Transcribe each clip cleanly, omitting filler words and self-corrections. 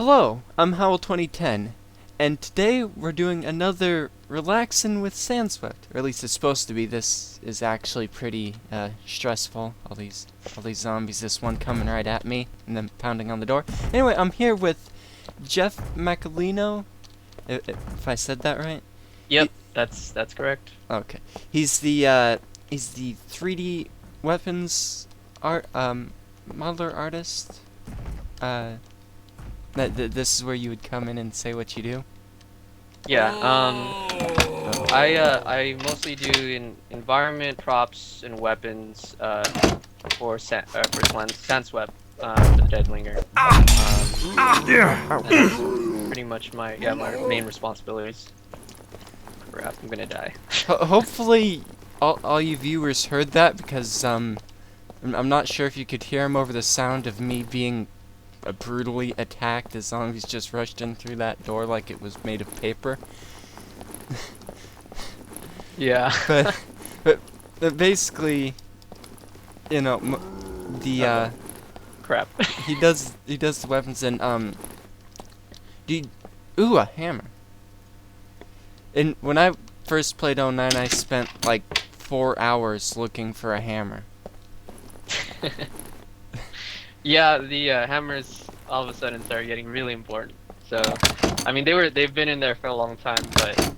Hello, I'm Howell2010, and today we're doing another Relaxin with Sandswept, or at least it's supposed to be. This is actually pretty stressful. All these zombies. This one coming right at me, and then pounding on the door. Anyway, I'm here with Jeff Macalino. If I said that right. Yep, that's correct. Okay. He's the 3D weapons art modeler artist. This is where you would come in and say what you do? Yeah, I mostly do environment props and weapons for Sandswept for the Deadlinger. That's pretty much my main responsibilities. Crap, I'm gonna die. Hopefully all you viewers heard that, because I'm not sure if you could hear him over the sound of me being brutally attacked as zombies just rushed in through that door like it was made of paper. Yeah. but basically, you know, crap. he does the weapons, and ooh, a hammer. And when I first played 09, I spent like 4 hours looking for a hammer. Yeah, the hammers all of a sudden started getting really important. So, I mean, they've been in there for a long time, but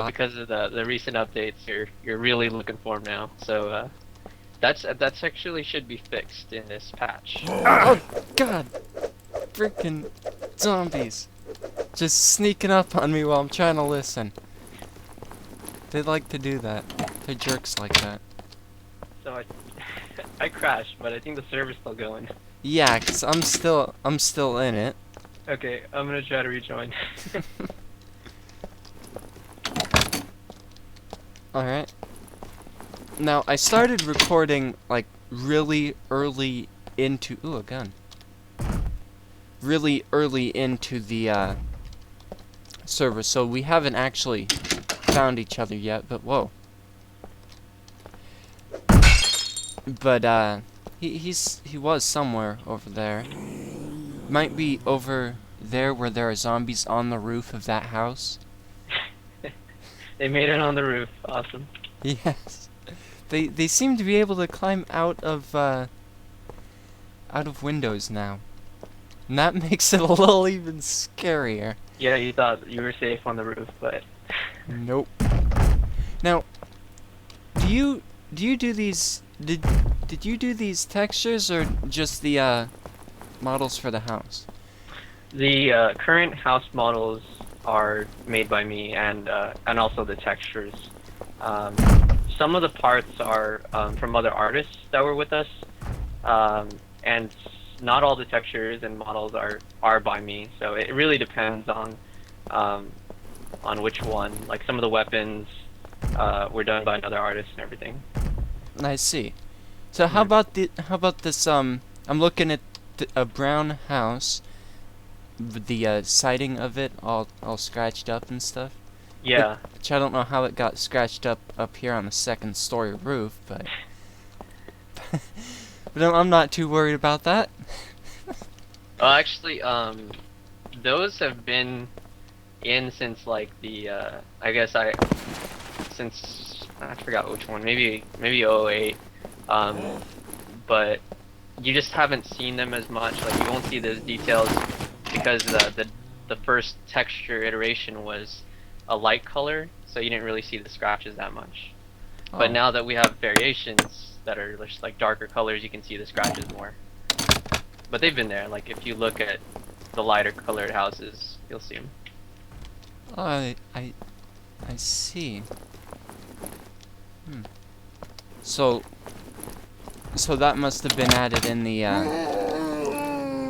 because of the recent updates, you're really looking for them now. So, that's actually should be fixed in this patch. Oh God! Freaking zombies! Just sneaking up on me while I'm trying to listen. They like to do that. They're jerks like that. So I crashed, but I think the server's still going. Yeah, 'cause I'm still in it. Okay, I'm gonna try to rejoin. Alright. Now, I started recording, like, really early into... Ooh, a gun. Really early into the, server, so we haven't actually found each other yet, but whoa. But, he was somewhere over there. Might be over there where there are zombies on the roof of that house. They made it on the roof. Awesome. Yes. They seem to be able to climb out of windows now. And that makes it a little even scarier. Yeah, you thought you were safe on the roof, but Nope. Now, do you do these did you do these textures, or just the models for the house? the current house models are made by me, and also the textures. Some of the parts are from other artists that were with us, and not all the textures and models are by me. So it really depends on which one. Like some of the weapons were done by another artist and everything. I see. So how about this? I'm looking at a brown house, with the siding of it all scratched up and stuff. Yeah. Which I don't know how it got scratched up here on the second story roof, but but I'm not too worried about that. Actually, those have been in since like the since I forgot which one, maybe '08. But you just haven't seen them as much. Like you won't see those details because the first texture iteration was a light color, so you didn't really see the scratches that much. Oh. But now that we have variations that are just like darker colors, you can see the scratches more. But they've been there. Like if you look at the lighter colored houses, you'll see them. Oh, I see. So that must have been added in the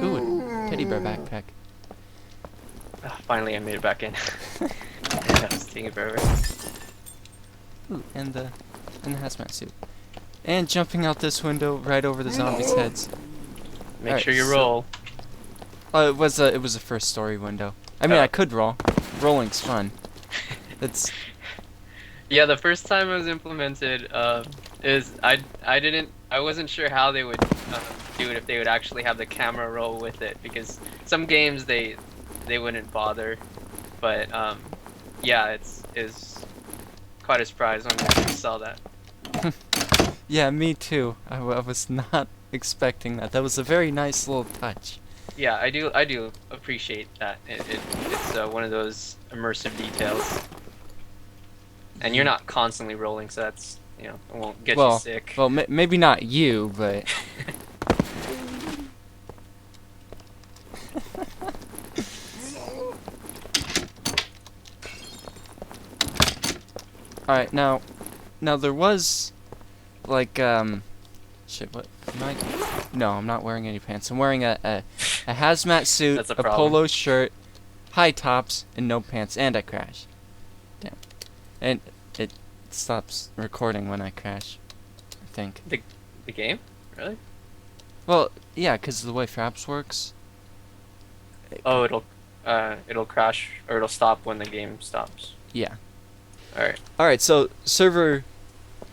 ooh, teddy bear backpack. Finally, I made it back in. That was taking forever. Ooh, and the hazmat suit. And jumping out this window right over the zombies' heads. Make Alright, sure you so- roll. Oh, it was a first story window. I mean, I could roll. Rolling's fun. It's Yeah, the first time it was implemented, I wasn't sure how they would do it, if they would actually have the camera roll with it, because some games they they wouldn't bother. But yeah, it's quite a surprise when I saw that. Yeah, me too. I was not expecting that. That was a very nice little touch. Yeah, I do appreciate that. It's one of those immersive details, and you're not constantly rolling, so that's it won't get you sick. Well, maybe not you, but all right, now there was like shit. What am I? No, I'm not wearing any pants. I'm wearing a hazmat suit, That's a a problem. polo shirt, high tops, and no pants. And I crashed. Damn. And it stops recording when I crash, I think. The game, really? Well, yeah, 'cause of the way Fraps works. Oh, it'll crash or it'll stop when the game stops. Yeah. All right. So server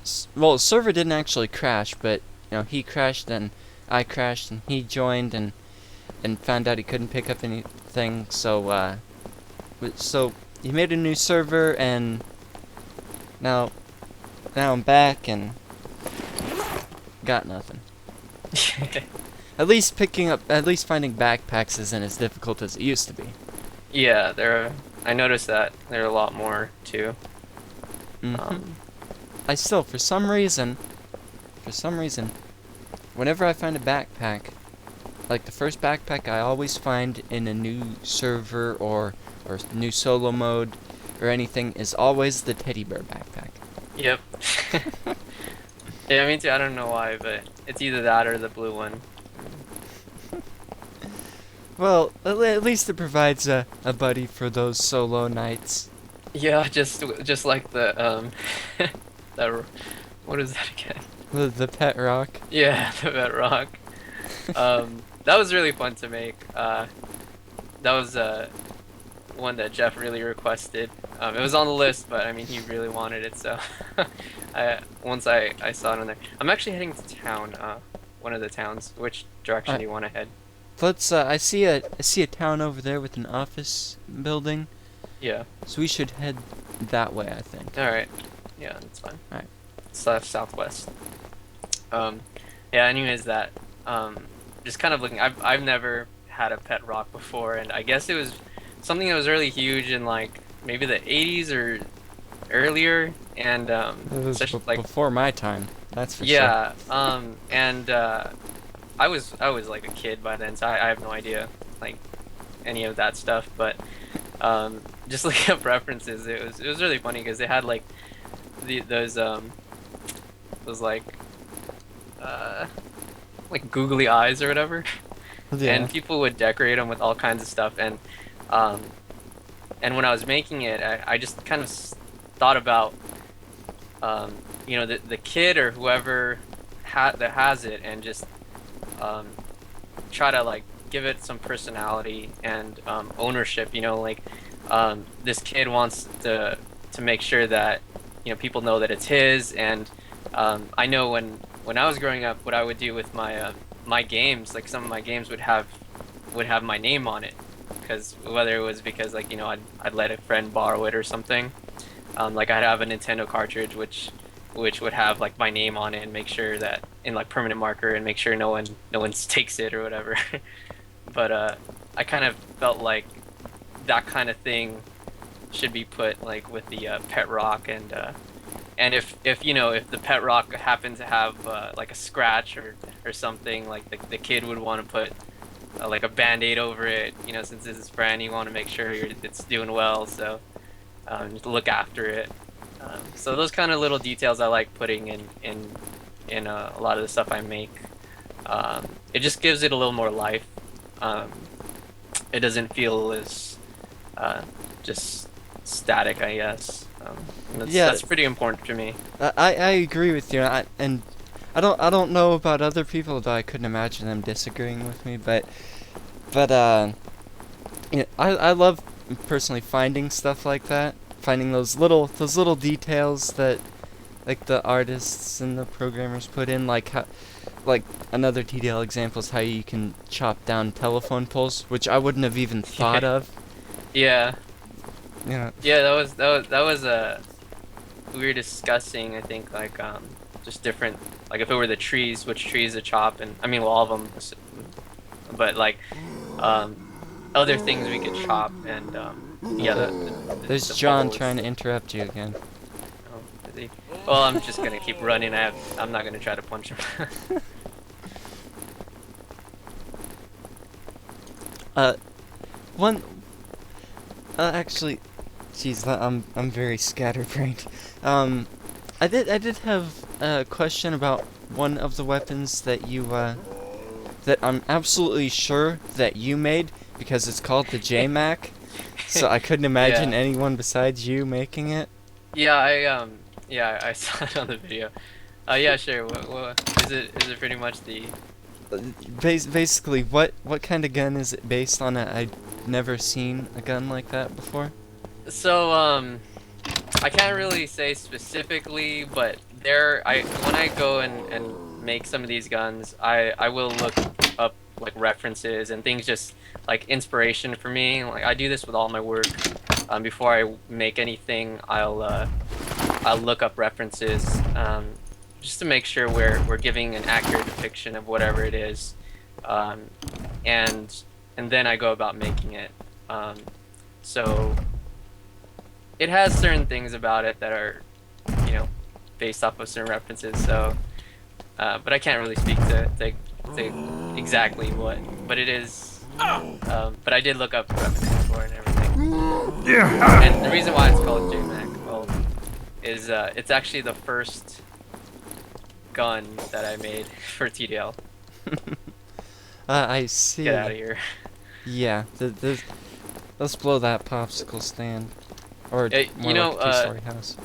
didn't actually crash, but he crashed and I crashed and he joined and found out he couldn't pick up anything. So he made a new server and now I'm back and got nothing. At least finding backpacks isn't as difficult as it used to be. Yeah, I noticed that there are a lot more too. I still, for some reason, whenever I find a backpack, like the first backpack I always find in a new server or new solo mode or anything is always the teddy bear backpack. Yep. Yeah, me too. I don't know why, but it's either that or the blue one. Well, at least it provides a buddy for those solo nights. Yeah, just like the that what is that again? The pet rock. Yeah, the pet rock. That was really fun to make. That was one that Jeff really requested. It was on the list, but I mean he really wanted it, so once I saw it on there. I'm actually heading to town. One of the towns. Which direction do you want to head? Let's. I see a town over there with an office building. Yeah. So we should head that way, I think. All right. Yeah, that's fine. All right. Southwest. Yeah. Anyways, that. Just kind of looking. I've never had a pet rock before, and I guess it was something that was really huge in like maybe the 80s or earlier, and It was like before my time. That's for sure. yeah. And I was like a kid by then, so I have no idea like any of that stuff, but just looking up references, it was really funny because they had like those like googly eyes or whatever, Yeah. and people would decorate them with all kinds of stuff, and when I was making it, I just kind of thought about the kid or whoever that has it, and just try to like give it some personality and ownership. This kid wants to make sure that people know that it's his, and I know when I was growing up, what I would do with my games, like some of my games would have my name on it, because whether it was because like I'd let a friend borrow it or something, like I'd have a Nintendo cartridge which would have like my name on it and make sure that in like permanent marker and make sure no one takes it or whatever. But I kind of felt like that kind of thing should be put like with the pet rock, and if the pet rock happened to have like a scratch or something, like the kid would want to put like a band-aid over it, since it's his friend, you want to make sure it's doing well, so just look after it. So those kind of little details I like putting in a lot of the stuff I make. It just gives it a little more life. It doesn't feel as just static, I guess. That's pretty important to me. I agree with you, and I don't know about other people, though I couldn't imagine them disagreeing with me. But I love personally finding stuff like that, finding those little details that like the artists and the programmers put in, like another detail example is how you can chop down telephone poles, which I wouldn't have even thought of Yeah. You know. Yeah, that was we were discussing, I think, like just different, like if it were the trees, which trees to chop, and I mean, well, all of them, but like um other things we could chop, and yeah, There's the John poles. trying to interrupt you again. Oh, is he? Well, I'm just gonna keep running. I'm not gonna try to punch him. Uh, one. Actually, jeez, I'm very scatterbrained. I did have a question about one of the weapons that you that I'm absolutely sure that you made because it's called the JMac. So I couldn't imagine Yeah. anyone besides you making it. Yeah, yeah, I saw it on the video. Yeah, sure. What is it pretty much the Basically, what kind of gun is it based on? I'd never seen a gun like that before. So I can't really say specifically, but when I go and make some of these guns, I will look up like references and things, just like inspiration for me. Like I do this with all my work. Before I make anything, I'll look up references, just to make sure we're giving an accurate depiction of whatever it is, um, and then I go about making it. So it has certain things about it that are, you know, based off of certain references. So, but I can't really speak to exactly what, but it is. But I did look up references for it and everything. And the reason why it's called JMac, well, is it's actually the first gun that I made for TDL. I see. Get out of here. Yeah, let's blow that popsicle stand. Or more You know, like a two-story house.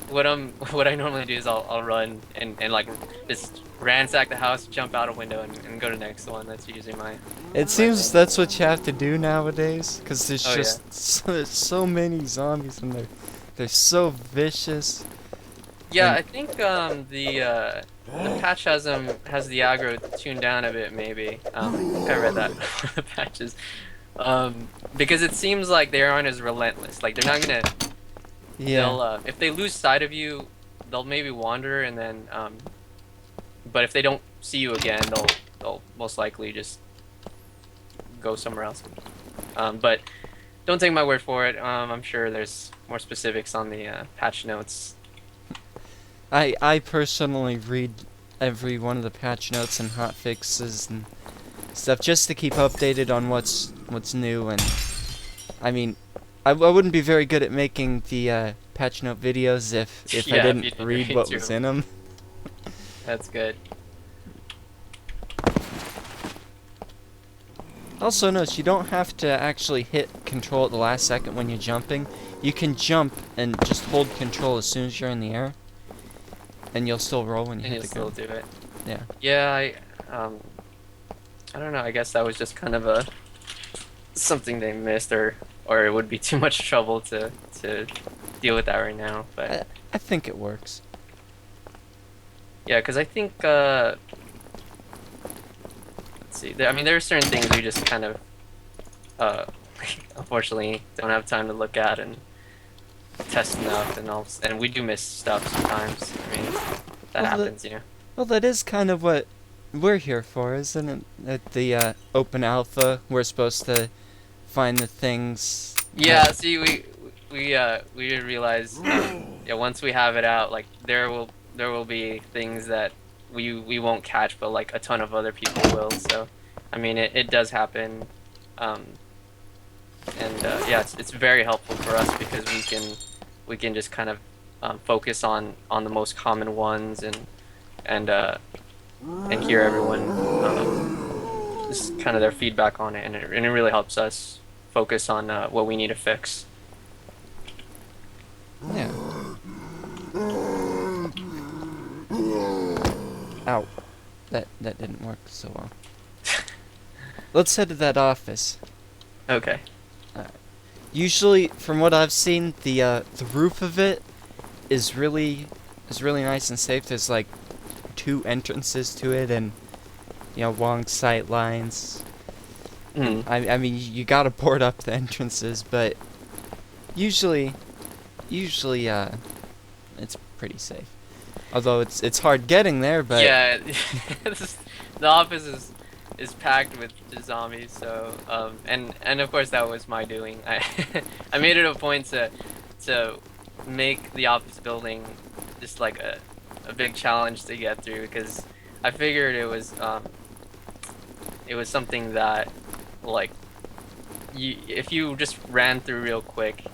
what I normally do is I'll run and like just ransack the house, jump out a window, and go to the next one. That's usually my. It seems that's what you have to do nowadays, because there's Oh, just there's so many zombies and they're so vicious. Yeah, And- I think the patch has the aggro tuned down a bit, maybe. I think I read that before the patches. Because it seems like they aren't as relentless. Like they're not gonna. Yeah. They'll if they lose sight of you, they'll maybe wander, and then but if they don't see you again, they'll most likely just go somewhere else. But don't take my word for it. I'm sure there's more specifics on the patch notes. I personally read every one of the patch notes and hot fixes and stuff just to keep updated on what's new. And I mean, I wouldn't be very good at making the patch note videos if Yeah, I if didn't you didn't read read what through was them. in them. That's good. Also notice you don't have to actually hit control at the last second when you're jumping. You can jump and just hold control as soon as you're in the air, and you'll still roll when you And hit you'll the gun. still do it. Yeah. Yeah, I don't know. I guess that was just kind of a something they missed, or it would be too much trouble to deal with that right now. But I think it works. yeah, because I think let's see. I mean, there are certain things we just kind of unfortunately don't have time to look at and test enough, and we do miss stuff sometimes. I mean, that Well, happens, you know. Well, that is kind of what we're here for, isn't it? At the open alpha, we're supposed to find the things. Yeah, see, we did realize, yeah, once we have it out, like there will be things that we won't catch, but like a ton of other people will. So, I mean, it does happen, and yeah, it's very helpful for us because we can just kind of focus on the most common ones and hear everyone just kind of their feedback on it, and it really helps us focus on what we need to fix. Yeah. Ow. That didn't work so well. Let's head to that office. Okay. Usually, from what I've seen, the roof of it is really nice and safe. There's like 2 entrances to it, and long sight lines. Mm. I mean, you gotta board up the entrances, but Usually, usually, it's pretty safe. Although it's hard getting there, but Yeah, the office is packed with zombies. So and of course that was my doing. I I made it a point to make the office building just like a big challenge to get through because I figured it was something that like if you just ran through real quick,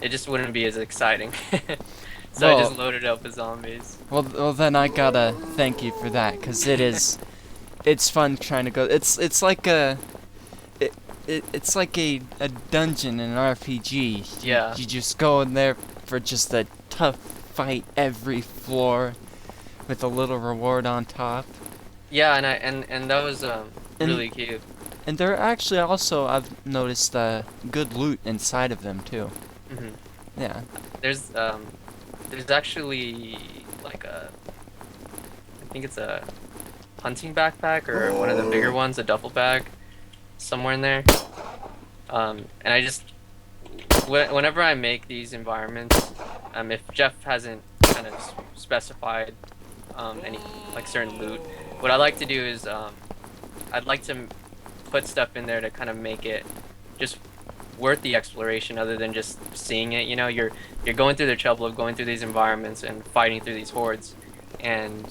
it just wouldn't be as exciting. So I well, just loaded up with zombies. well, then I gotta thank you for that, 'cause it's fun trying to go. It's like it's like a dungeon in an RPG. Yeah. You just go in there for just a tough fight every floor, with a little reward on top. Yeah, and that was And- really cute. And there are actually also, I've noticed, good loot inside of them too. Hmm. Yeah. There's actually like I think it's a hunting backpack or one of the bigger ones, a duffel bag, somewhere in there. And I just whenever I make these environments, if Jeff hasn't kind of specified any like certain loot, what I like to do is I'd like to put stuff in there to kind of make it just worth the exploration other than just seeing it. You know, you're going through the trouble of going through these environments and fighting through these hordes, and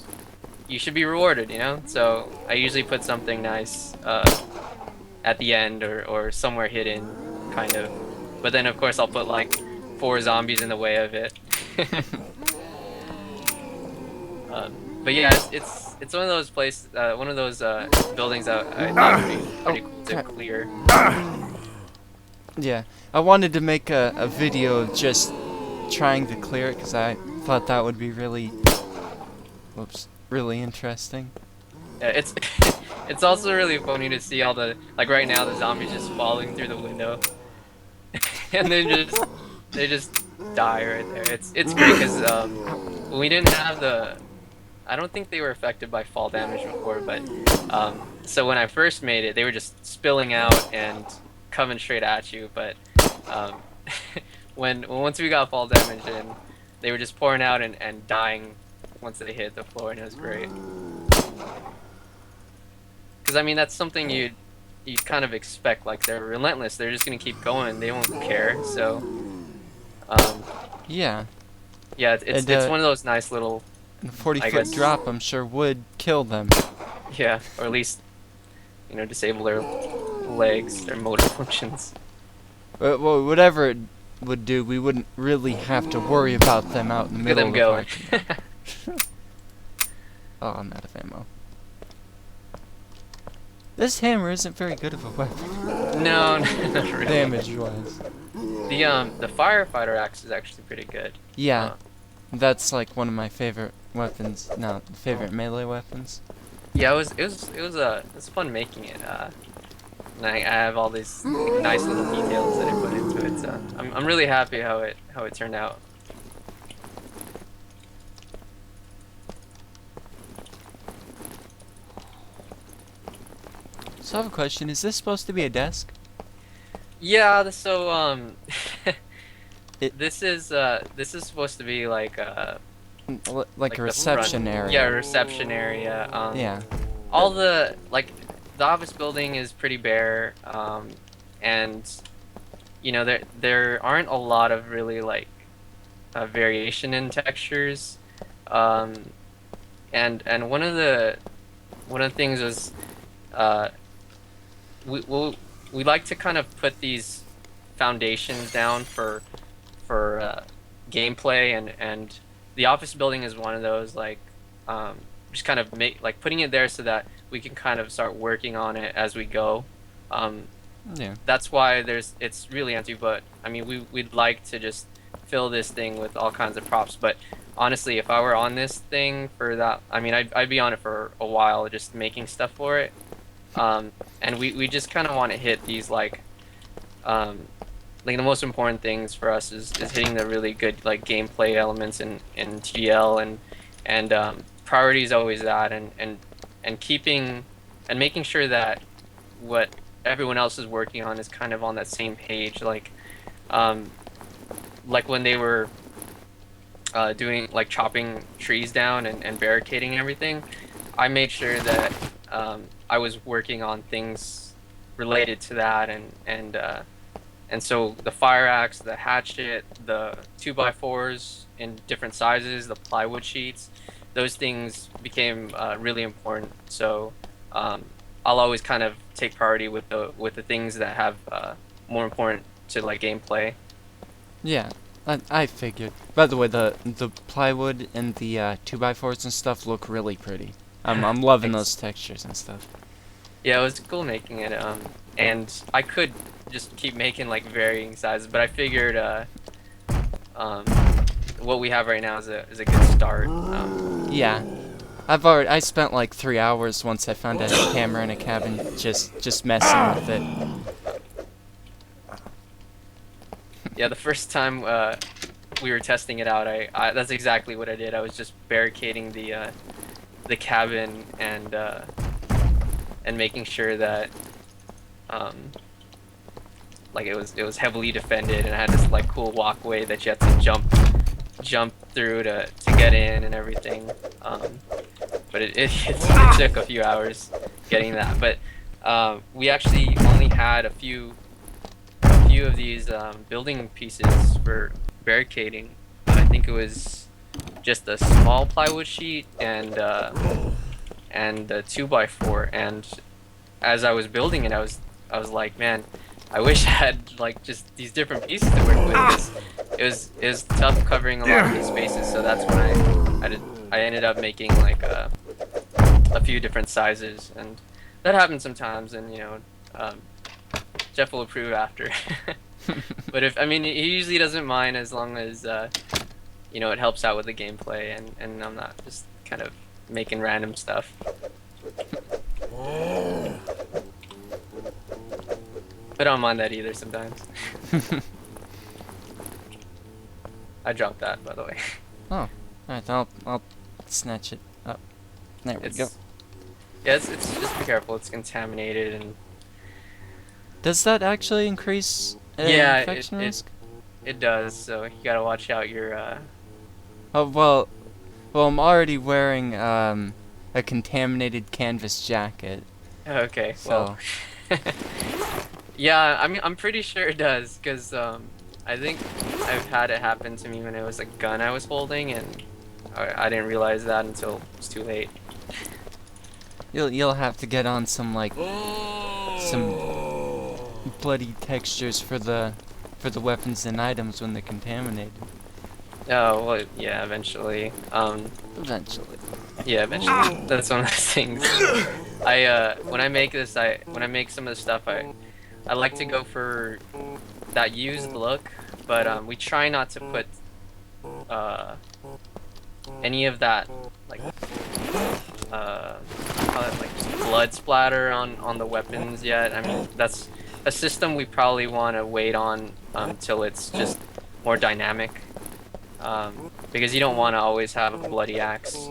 you should be rewarded, you know? So I usually put something nice at the end or somewhere hidden, kind of. But then of course I'll put like 4 zombies in the way of it. But yeah, it's one of those one of those buildings that I thought would be pretty cool to clear. Yeah. I wanted to make a video of just trying to clear it, because I thought that would be really, really interesting. Yeah, it's it's also really funny to see all the like right now the zombies just falling through the window, and then they just die right there. It's great because we didn't have I don't think they were affected by fall damage before, but so when I first made it, they were just spilling out and coming straight at you. But um, once we got fall damage in, they were just pouring out and dying once they hit the floor, and it was great. Because I mean that's something you kind of expect. Like they're relentless. They're just gonna keep going. They won't care. So Yeah. yeah, And, it's one of those nice little And a 40-foot guess- drop, I'm sure, would kill them. yeah, or at least disable their legs, their motor functions. Well, whatever it would do, we wouldn't really have to worry about them out in the Look at middle them of the going. park. Oh, I'm out of ammo. This hammer isn't very good of a weapon, No, not really. damage-wise. The firefighter axe is actually pretty good. Yeah, that's like one of my favorite weapons. No, favorite melee weapons. Yeah, it was fun making it. And I have all these nice little details that I put into it. So I'm really happy how it turned out. So I have a question. Is this supposed to be a desk? Yeah, so It- this is supposed to be like Like a the reception front- area. Yeah, a reception area. Yeah. All the the office building is pretty bare, and there aren't a lot of really variation in textures, and one of the things was we like to kind of put these foundations down for gameplay, and the office building is one of those just kind of putting it there so that we can kind of start working on it as we go. Yeah. That's why it's really empty, but I mean we'd like to just fill this thing with all kinds of props. But honestly, if I were on this thing for that, I mean I'd be on it for a while just making stuff for it. And we just kind of want to hit these the most important things for us is hitting the really good gameplay elements in TGL, and priority is always that, and keeping and making sure that what everyone else is working on is kind of on that same page. like when they were doing like chopping trees down and barricading everything, I made sure that I was working on things related to that, and so the fire axe, the hatchet, the 2x4s in different sizes, the plywood sheets, those things became really important. So um, I'll always kind of take priority with the things that have more important to like gameplay. Yeah, I figured. By the way, the plywood and the 2x4s and stuff look really pretty. I'm loving Thanks. those textures and stuff. Yeah, it was cool making it. And I could just keep making like varying sizes, but I figured um, what we have right now is a good start. Yeah, I spent like 3 hours once I found a hammer in a cabin, just messing with it. Yeah, the first time we were testing it out, I that's exactly what I did. I was just barricading the cabin and making sure that um, like it was heavily defended, and I had this like cool walkway that you had to jump through to get in and everything. But it took a few hours getting that. But we actually only had a few of these building pieces for barricading. I think it was just a small plywood sheet and a 2x4. And as I was building it, I was like, man, I wish I had like just these different pieces to work with. 'Cause it was tough covering a lot of these spaces. So that's when I ended up making like a few different sizes, and that happens sometimes. And Jeff will approve after. But I mean, he usually doesn't mind as long as it helps out with the gameplay, and I'm not just kind of making random stuff. I don't mind that either sometimes. I dropped that, by the way. Oh, alright, I'll snatch it up. There we go. Yeah, it's just be careful. It's contaminated, and Does that actually increase yeah, infection risk? it does. So you gotta watch out your. Oh well, I'm already wearing a contaminated canvas jacket. Okay, So well. Yeah, I mean, I'm pretty sure it does, because I think I've had it happen to me when it was a gun I was holding, and I didn't realize that until it was too late. you'll have to get on some bloody textures for the weapons and items when they're contaminated. Oh, well, yeah, eventually. Eventually. Yeah, eventually. That's one of those things. When I make some of the stuff, I like to go for that used look, but we try not to put any of that like call it like just blood splatter on the weapons yet. I mean, that's a system we probably want to wait on till it's just more dynamic, because you don't want to always have a bloody axe.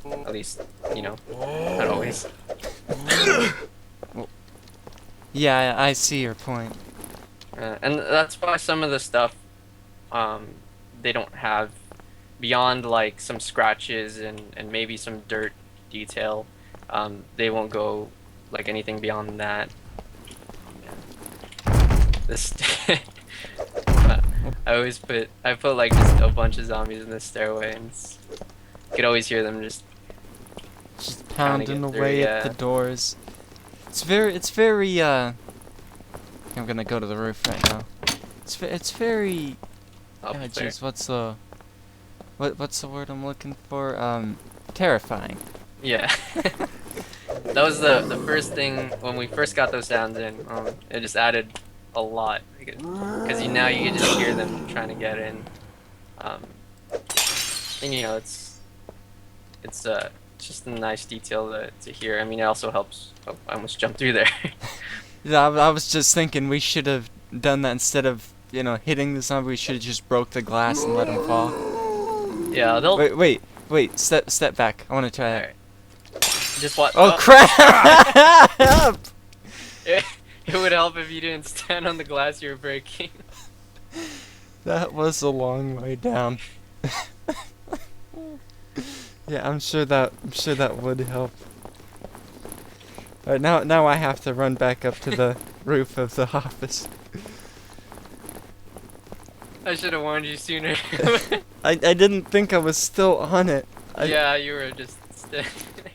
At least, not always. Yeah, I see your point. And that's why some of the stuff they don't have beyond like some scratches and maybe some dirt detail. They won't go like anything beyond that. This I put like just a bunch of zombies in this stairway, and you could always hear them just Pounding get through, away yeah. at the doors. It's very I'm gonna go to the roof right now. It's very up oh there. jeez, what's the word I'm looking for? Terrifying. Yeah. That was the first thing when we first got those sounds in. It just added a lot, because now you can just hear them trying to get in. And it's just a nice detail to hear. I mean, it also helps. Oh, I almost jumped through there. Yeah, I was just thinking we should have done that instead of hitting the zombie. We should have just broke the glass and let him fall. Yeah, they'll. Wait, step back. I want to try it. Alright. Just what? Oh crap! It would help if you didn't stand on the glass you were breaking. That was a long way down. Yeah, I'm sure that would help. Alright, now I have to run back up to the roof of the office. I should have warned you sooner. I didn't think I was still on it. Yeah, you were just standing there.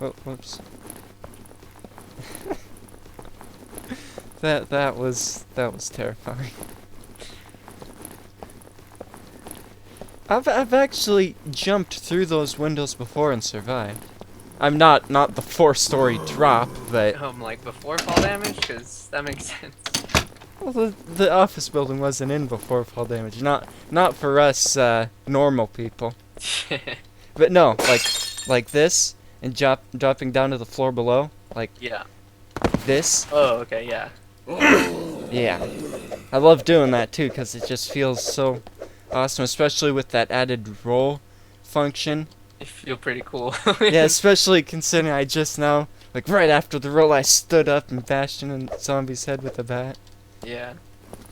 Oh, whoops. that was terrifying. I've actually jumped through those windows before and survived. I'm not the 4-story drop, but Like before fall damage, because that makes sense. well, the office building wasn't in before fall damage. Not for us normal people. But no, like this and dropping down to the floor below, like Yeah. this. Oh, okay, yeah. Yeah, I love doing that too because it just feels so awesome, especially with that added roll function. You feel pretty cool. Yeah, especially considering I just now, like right after the roll, I stood up and bashed in a zombie's head with a bat. Yeah.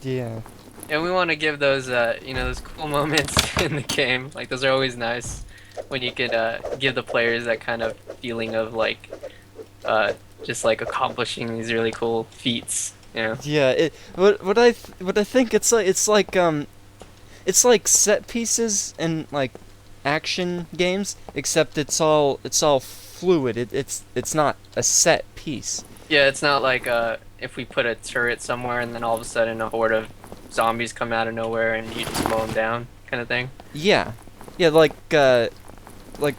Yeah. And we want to give those, those cool moments in the game. Like, those are always nice when you could give the players that kind of feeling of, like, just, like, accomplishing these really cool feats, you know? Yeah. What I think it's like set pieces and like action games, except it's all fluid. It's not a set piece. Yeah, it's not like if we put a turret somewhere and then all of a sudden a horde of zombies come out of nowhere and you just mow them down, kind of thing. Yeah. Yeah, like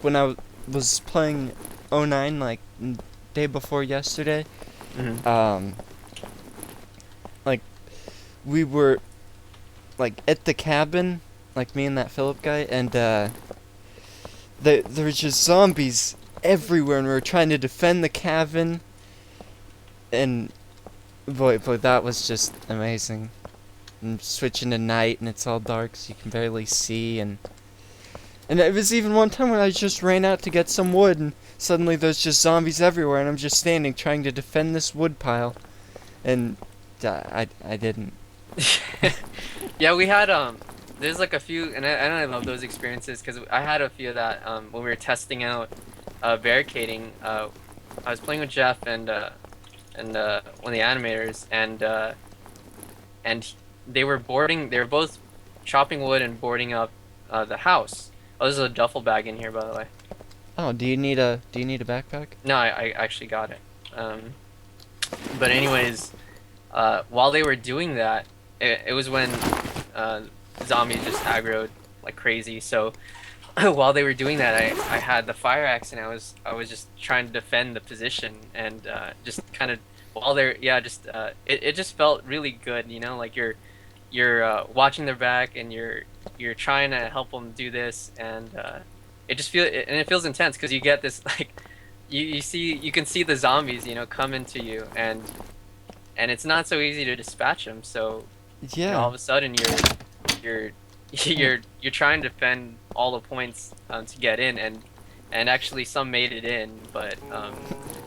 when I was playing 09, like day before yesterday. Mm-hmm. Like we were like at the cabin, like me and that Philip guy, and there were just zombies everywhere, and we were trying to defend the cabin, and boy, that was just amazing. And switching to night, and it's all dark, so you can barely see, and it was even one time when I just ran out to get some wood, and suddenly there's just zombies everywhere, and I'm just standing trying to defend this wood pile, and I didn't. Yeah, we had there's like a few, and I love those experiences because I had a few of that when we were testing out barricading. I was playing with Jeff and one of the animators, and they were boarding. They were both chopping wood and boarding up the house. Oh, there's a duffel bag in here, by the way. Oh, do you need a backpack? No, I actually got it. But anyways, while they were doing that, it was when zombies just aggroed like crazy. So while they were doing that, I had the fire axe and I was just trying to defend the position and just kind of while they're it just felt really good, you know, like you're watching their back and you're trying to help them do this and it feels intense because you get this like you can see the zombies, you know, come into you and it's not so easy to dispatch them. So Yeah. you know, all of a sudden you're trying to defend all the points to get in and actually some made it in, but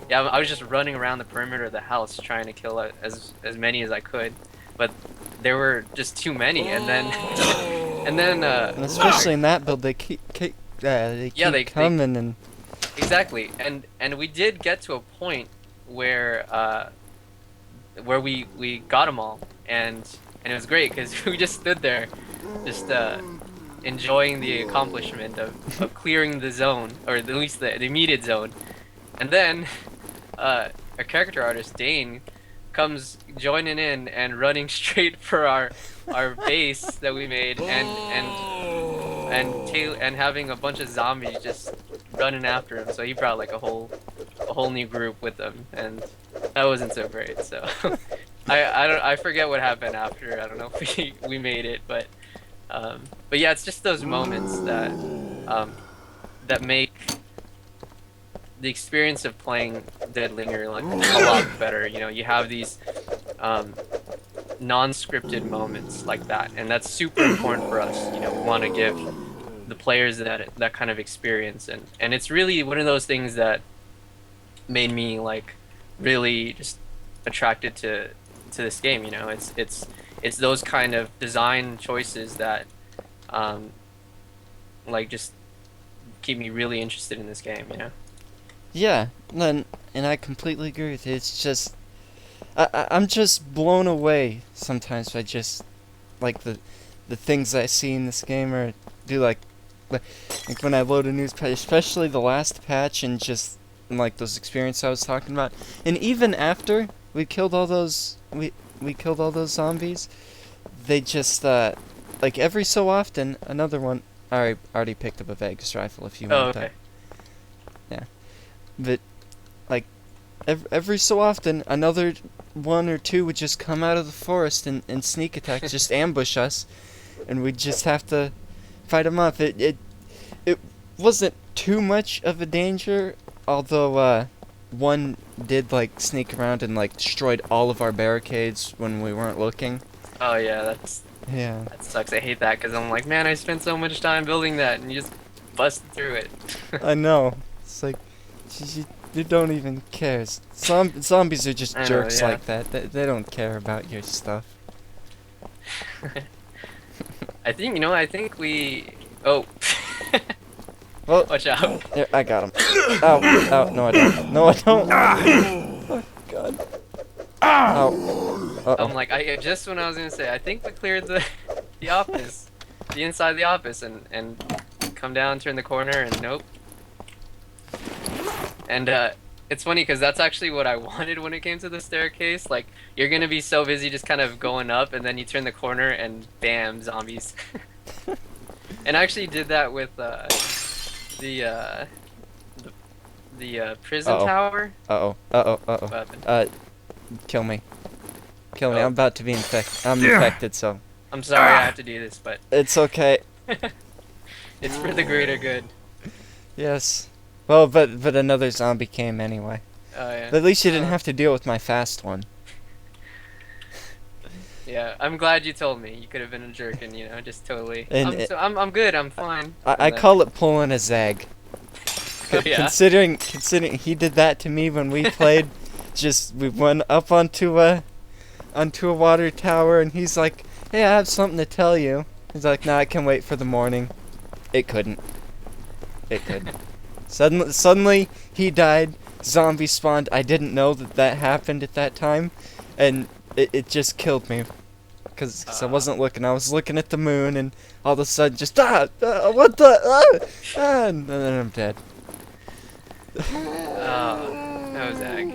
yeah, I was just running around the perimeter of the house trying to kill as many as I could, but there were just too many, and then And especially in that build, they keep coming and exactly, and we did get to a point where we got them all, and it was great because we just stood there, just enjoying the accomplishment of clearing the zone, or at least the immediate zone, and then our character artist Dane comes joining in and running straight for our base that we made, and having a bunch of zombies just running after him. So he brought like a whole new group with him, and that wasn't so great. So I forget what happened after. I don't know if we made it, but yeah, it's just those moments that that make the experience of playing Deadlinger like a lot better. You know, you have these non-scripted moments like that, and that's super important for us. You know, we want to give the players that kind of experience, and it's really one of those things that made me like really just attracted to this game. You know, it's it's those kind of design choices that like just keep me really interested in this game, you know? Yeah, and I completely agree with you. It's just I'm just blown away sometimes by just like the things I see in this game, or do like when I load a news patch, especially the last patch, and just like those experiences I was talking about. And even after we killed all those we killed all those zombies, they just like every so often another one. I already picked up a Vegas rifle if you Oh, want okay. that. Yeah, but like every so often another one or two would just come out of the forest and sneak attack, just ambush us, and we'd just have to fight them off. It wasn't too much of a danger, although one did like sneak around and like destroyed all of our barricades when we weren't looking. Oh yeah, Yeah, that sucks. I hate that because I'm like, man, I spent so much time building that, and you just busted through it. I know. It's like you don't even care. Zombies are just I know, jerks yeah. like that. They don't care about your stuff. I think we. Oh. Well, Watch out. there, I got him. Ow, no I don't. No I don't. Oh, God. Ow. Uh-oh. I'm like, just when I was gonna say, I think we cleared the office, the inside of the office, and come down, turn the corner, and nope. And it's funny because that's actually what I wanted when it came to the staircase. Like, you're gonna be so busy just kind of going up, and then you turn the corner, and bam, zombies. And I actually did that with the prison Uh-oh. tower. Uh-oh. What happened? Kill me. Kill me. Oh. I'm about to be infected. I'm infected, so I'm sorry I have to do this, but it's okay. it's for the greater good. Yes. Well, but another zombie came anyway. Oh yeah. But at least you didn't have to deal with my fast one. Yeah, I'm glad you told me. You could have been a jerk and just totally. And I'm good. I'm fine. I call it pulling a zag. Oh, yeah. Considering he did that to me when we played, we went up onto a water tower, and he's like, "Hey, I have something to tell you." He's like, "Nah, I can wait for the morning." It couldn't. It couldn't. Suddenly he died. Zombie spawned. I didn't know that happened at that time, and it just killed me. Because I wasn't looking. I was looking at the moon, and all of a sudden, just what the and then I'm dead. Oh, no zag.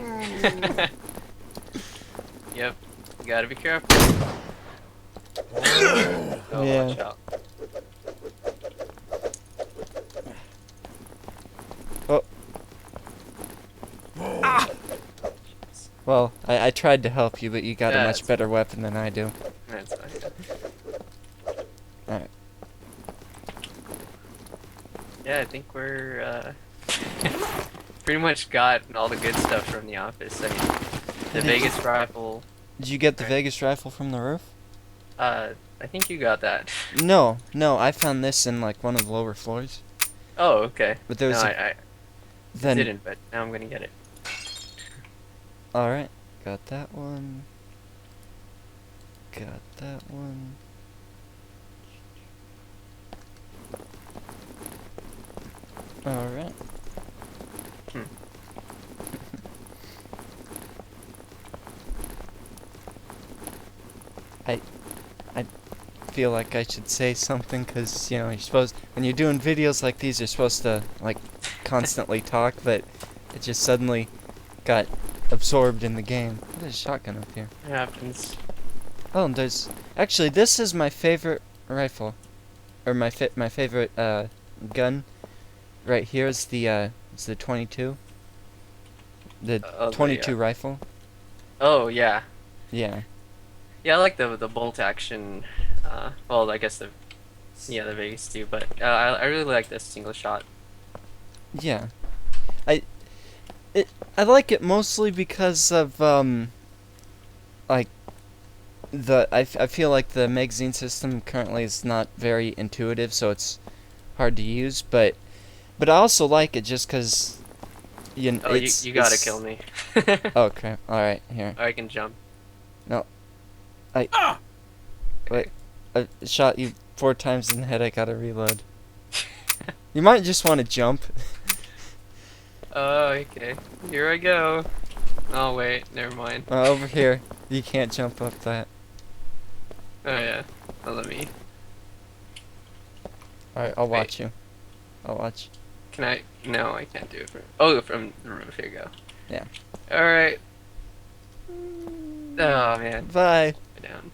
Yep, you gotta be careful. Oh, Yeah. watch out. Well, I tried to help you, but you got a Yeah, much better weapon than I do. That's fine. Alright. Yeah, I think we're pretty much got all the good stuff from the office. I mean, the Vegas rifle. Did you get the Vegas rifle from the roof? I think you got that. No, I found this in like one of the lower floors. Oh, okay. But there was No, a- I Then didn't, but now I'm gonna get it. alright, got that one. Got that one. Alright. Hmm. I feel like I should say something, because you're supposed, when you're doing videos like these, you're supposed to like constantly talk, but it just suddenly got absorbed in the game. There's a shotgun up here. It happens. Oh, and actually, this is my favorite rifle, or my favorite gun. Right here is the 22. The Oh, 22 rifle. Oh yeah. Yeah. Yeah, I like the bolt action. Well, I guess the Vegas too, but I really like this single shot. Yeah. I like it mostly because of like I feel like the magazine system currently is not very intuitive, so it's hard to use, but I also like it just because You gotta kill me. Oh crap! All right, here. Or I can jump. No. Wait, I shot you 4 times in the head. I gotta reload. You might just want to jump. Oh, okay. Here I go. Oh wait, never mind. Over here. You can't jump up that. Oh yeah. Oh, let me. Alright, I'll Wait. watch you. I'll watch. Can I? No, I can't do it from. Oh, from the roof. Here you go. Yeah. All right. Oh man. Bye. Down.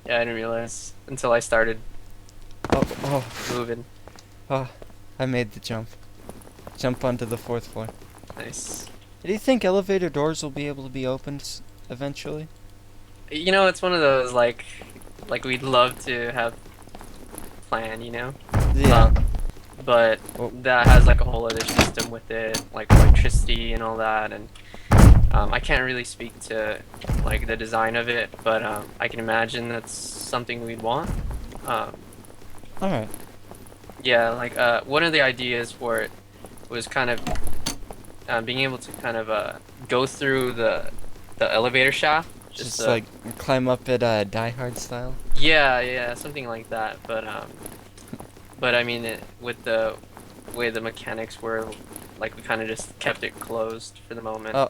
Yeah, I didn't realize until I started Oh, moving. I made the jump. Jump onto the 4th floor. Nice. Do you think elevator doors will be able to be opened eventually? You know, it's one of those like we'd love to have plan, you know. Yeah. But Oh. that has like a whole other system with it, like electricity and all that, and I can't really speak to like the design of it, but I can imagine that's something we'd want. Alright. Yeah, like one of the ideas for it was kind of being able to kind of go through the elevator shaft. Just like climb up it Die Hard style? Yeah, something like that. But I mean, with the way the mechanics were, like we kind of just kept it closed for the moment. Oh.